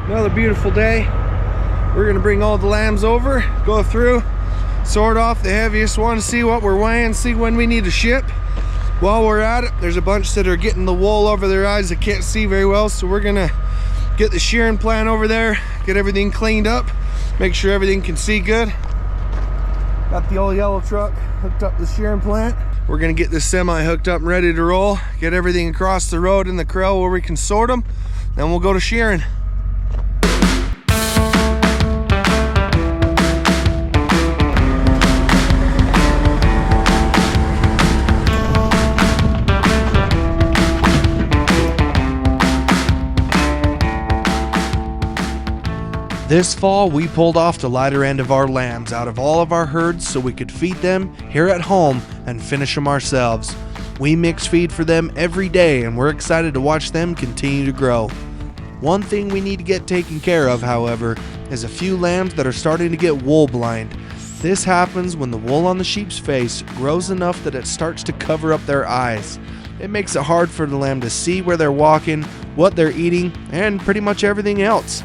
Another beautiful day. We're gonna bring all the lambs over, go through, sort off the heaviest ones, see what we're weighing, see when we need to ship. While we're at it, there's a bunch that are getting the wool over their eyes that can't see very well, so we're gonna get the shearing plant over there, get everything cleaned up, make sure everything can see good. Got the old yellow truck hooked up the shearing plant. We're gonna get this semi hooked up and ready to roll, get everything across the road in the corral where we can sort them, then we'll go to shearing. This fall, we pulled off the lighter end of our lambs out of all of our herds so we could feed them here at home and finish them ourselves. We mix feed for them every day and we're excited to watch them continue to grow. One thing we need to get taken care of, however, is a few lambs that are starting to get wool blind. This happens when the wool on the sheep's face grows enough that it starts to cover up their eyes. It makes it hard for the lamb to see where they're walking, what they're eating, and pretty much everything else.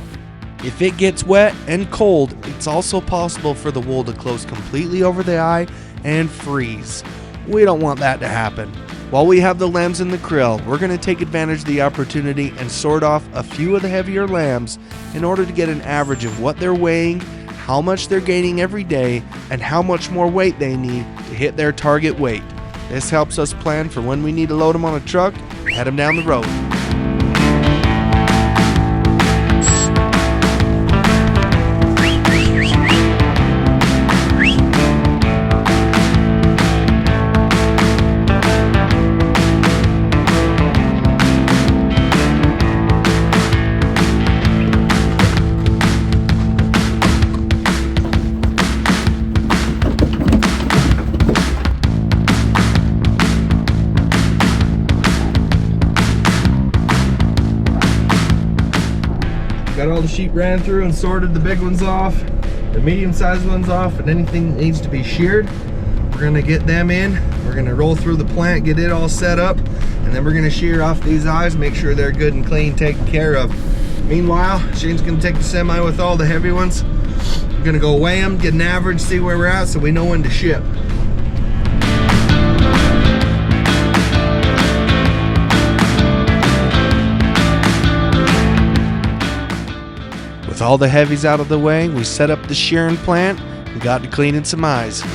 If it gets wet and cold, it's also possible for the wool to close completely over the eye and freeze. We don't want that to happen. While we have the lambs in the creel, we're going to take advantage of the opportunity and sort off a few of the heavier lambs in order to get an average of what they're weighing, how much they're gaining every day, and how much more weight they need to hit their target weight. This helps us plan for when we need to load them on a truck and head them down the road. Got all the sheep ran through and sorted the big ones off, the medium-sized ones off, and anything that needs to be sheared. We're gonna get them in. We're gonna roll through the plant, get it all set up, and then we're gonna shear off these eyes, make sure they're good and clean, taken care of. Meanwhile, Shane's gonna take the semi with all the heavy ones. We're gonna go weigh them, get an average, see where we're at so we know when to ship. With all the heavies out of the way, we set up the shearing plant and got to cleaning some eyes.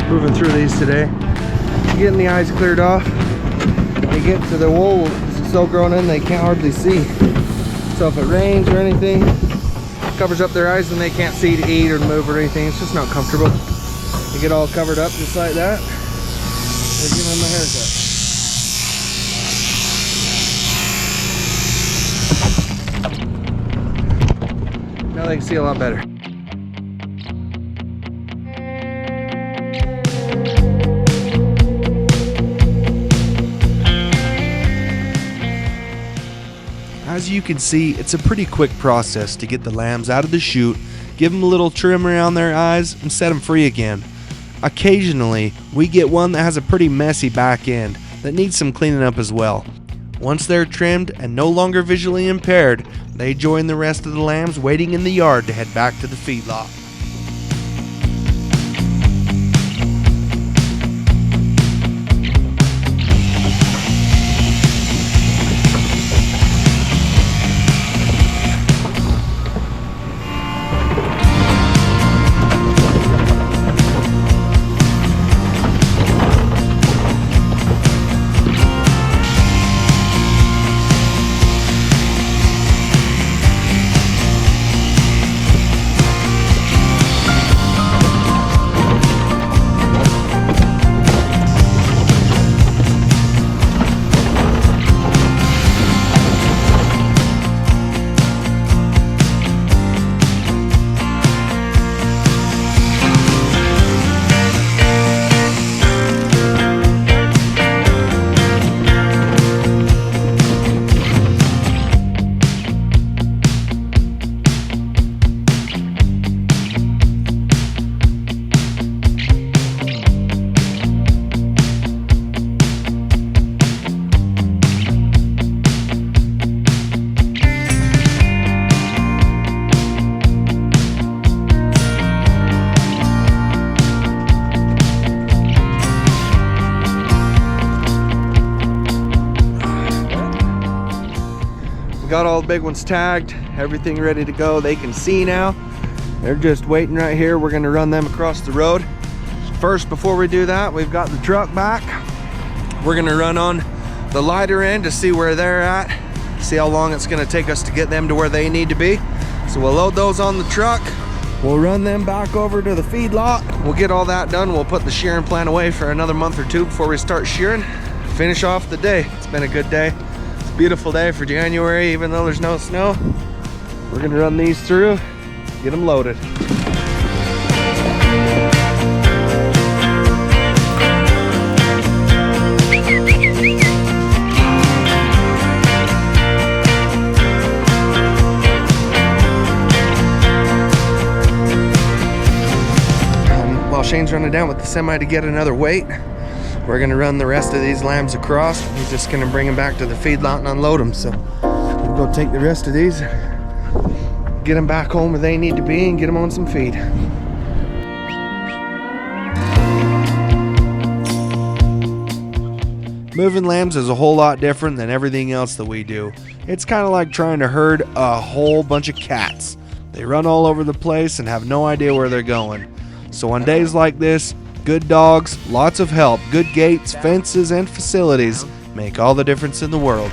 Moving through these today, getting the eyes cleared off. They get to the wool, it's so grown in they can't hardly see. So if it rains or anything, it covers up their eyes and they can't see to eat or move or anything. It's just not comfortable. They get all covered up just like that. They're giving them a haircut. Now they can see a lot better. As you can see, it's a pretty quick process to get the lambs out of the chute, give them a little trim around their eyes, and set them free again. Occasionally, we get one that has a pretty messy back end that needs some cleaning up as well. Once they're trimmed and no longer visually impaired, they join the rest of the lambs waiting in the yard to head back to the feedlot. got all the big ones tagged, everything ready to go. They can see now. They're just waiting right here. We're gonna run them across the road. First, before we do that, we've got the truck back. We're gonna run on the lighter end to see where they're at, see how long it's gonna take us to get them to where they need to be. So we'll load those on the truck. We'll run them back over to the feedlot. We'll get all that done. We'll put the shearing plan away for another month or two before we start shearing. Finish off the day. It's been a good day. It's a beautiful day for January, even though there's no snow. We're gonna run these through, get them loaded. Shane's running down with the semi to get another weight. We're gonna run the rest of these lambs across. He's just gonna bring them back to the feedlot and unload them. So we'll go take the rest of these, get them back home where they need to be, and get them on some feed. Moving lambs is a whole lot different than everything else that we do. It's kind of like trying to herd a whole bunch of cats. They run all over the place and have no idea where they're going. So on days like this, good dogs, lots of help, good gates, fences, and facilities make all the difference in the world.